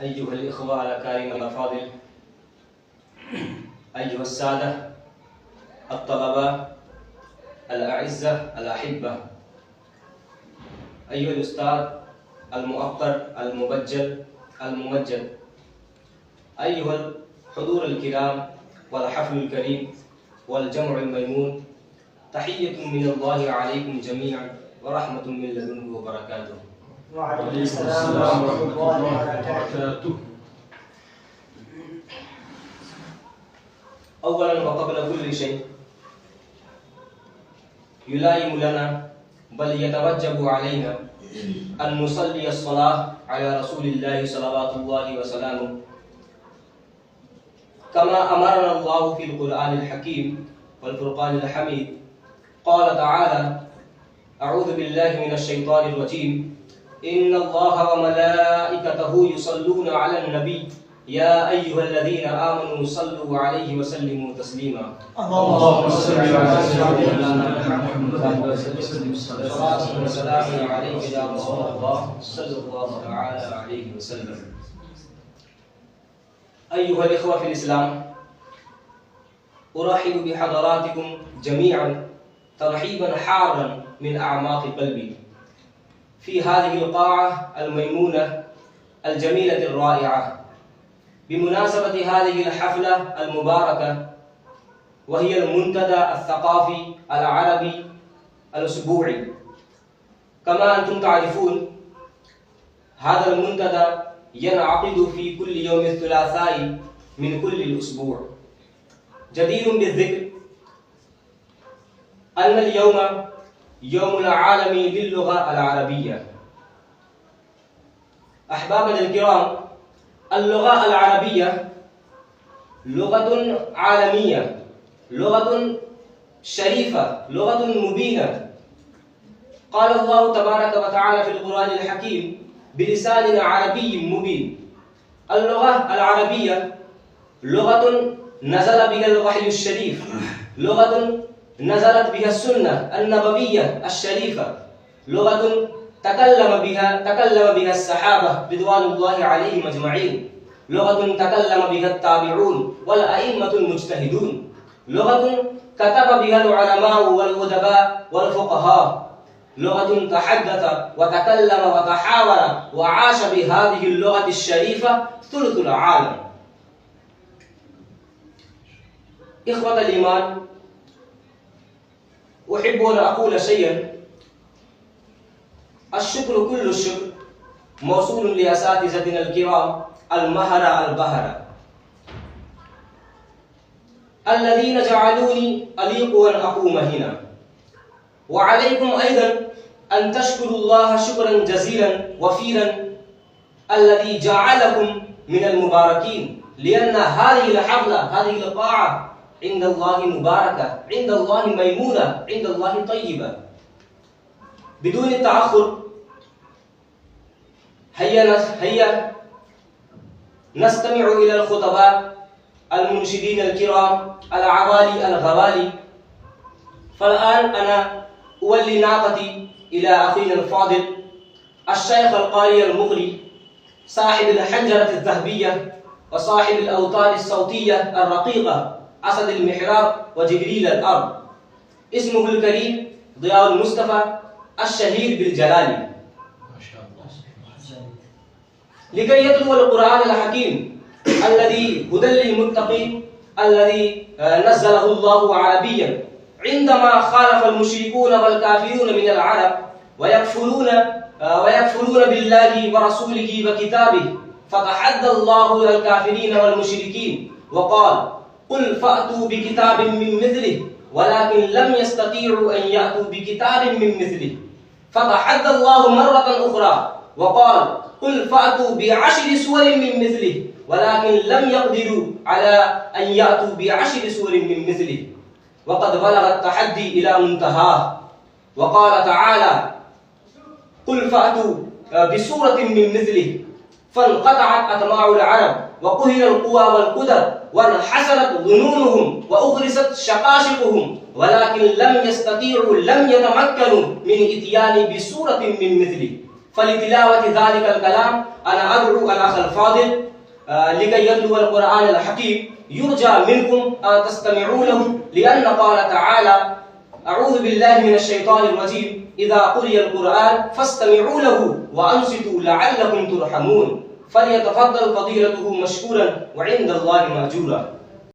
أيها الإخوة الأكارم الأفاضل، أيها السادة الطلبة الأعزة الأحبة، أيها الأستاذ المؤقر المبجل الممجد، أيها الحضور الكرام والحفل الكريم والجمع الميمون، تحية من الله عليكم جميعا ورحمة من لدنه وبركاته. وعليكم السلام ورحمة الله وبركاته. أولا وقبل كل شيء يلائم لنا بل يتوجب علينا أن نصلي الصلاة على رسول الله صلوات الله وسلامه كما أمرنا الله في القرآن الحكيم والفرقان الحميد. قال تعالى: أعوذ بالله من الشيطان الرجيم، إن الله وملائكته يصلون على النبي يا أيها الذين آمنوا صلوا عليه وسلموا تسليما. اللهم صل على سيدنا محمد صلاة وسلام عليك يا رسول الله صلى الله تعالى عليه وسلم. أيها الإخوة في الإسلام، أرحب بحضراتكم جميعا ترحيبا حارا من أعماق قلبي في هذه القاعة الميمونة الجميلة الرائعة بمناسبة هذه الحفلة المباركة، وهي المنتدى الثقافي العربي الأسبوعي. كما أنتم تعرفون، هذا المنتدى ينعقد في كل يوم الثلاثاء من كل الأسبوع. جدير بالذكر أن اليوم يوم العالمي للغة العربية. أحبابنا الكرام، اللغة العربية لغة عالمية، لغة شريفة، لغة مبينة. قال الله تبارك وتعالى في القرآن الحكيم بلسان عربي مبين. اللغة العربية لغة نزل بها الوحي الشريف، لغة نزلت بها السنة النبوية الشريفة، لغة تكلم بها الصحابة رضوان الله عليهم أجمعين، لغة تكلم بها التابعون والأئمة المجتهدون، لغة كتب بها العلماء والأدباء والفقهاء، لغة تحدث وتكلم وتحاور وعاش بهذه اللغة الشريفة ثلث العالم. إخوة الإيمان، أحب أن أقول شيئا. الشكر كل الشكر موصول لأساتذتنا الكرام المهرة البهرة الذين جعلوني أليق أن أقوم هنا، وعليكم أيضا أن تشكروا الله شكرا جزيلا وفيرا الذي جعلكم من المباركين، لأن هذه الحفلة، هذه القاعة عند الله مباركة، عند الله ميمونة، عند الله طيبة. بدون التأخر هيا نستمع إلى الخطباء المنشدين الكرام العوالي الغوالي. فالآن أنا أولي ناقتي إلى أخينا الفاضل الشيخ القارئ المغري صاحب الحنجرة الذهبية وصاحب الأوتار الصوتية الرقيقة، أسد المحراب وجبريل الأرض، اسمه الكريم ضياء المصطفى الشهير بالجلالي، لكي يتلو القرآن الحكيم الذي هدى للمتقين الذي نزله الله عربيا، عندما خالف المشركون والكافرون من العرب ويكفرون بالله ورسوله وكتابه، فتحدى الله الكافرين والمشركين وقال: قل فأتوا بكتاب من مثله، ولكن لم يستطيعوا أن يأتوا بكتاب من مثله. فتحدى الله مرة أخرى وقال: قل فأتوا بعشر سور من مثله، ولكن لم يقدروا على أن يأتوا بعشر سور من مثله. وقد بلغ التحدي إلى منتهاه، وقال تعالى: قل فأتوا بسورة من مثله. فانقطعت أطماع العرب وقهر القوى والقدر وانحسرت ظنونهم وأغرست شقاشقهم، ولكن لم يستطيعوا، لم يتمكنوا من إتيان بسورة من مثله. فلتلاوة ذلك الكلام أنا أدعو الأخ الفاضل لكي يتلو القرآن الحكيم. يرجى منكم أن تستمعوا له، لأن قال تعالى: أعوذ بالله من الشيطان الرجيم، إذا قرئ القرآن فاستمعوا له وأنصتوا لعلكم ترحمون. فليتفضل فضيلته مشكورا وعند الله مأجورا.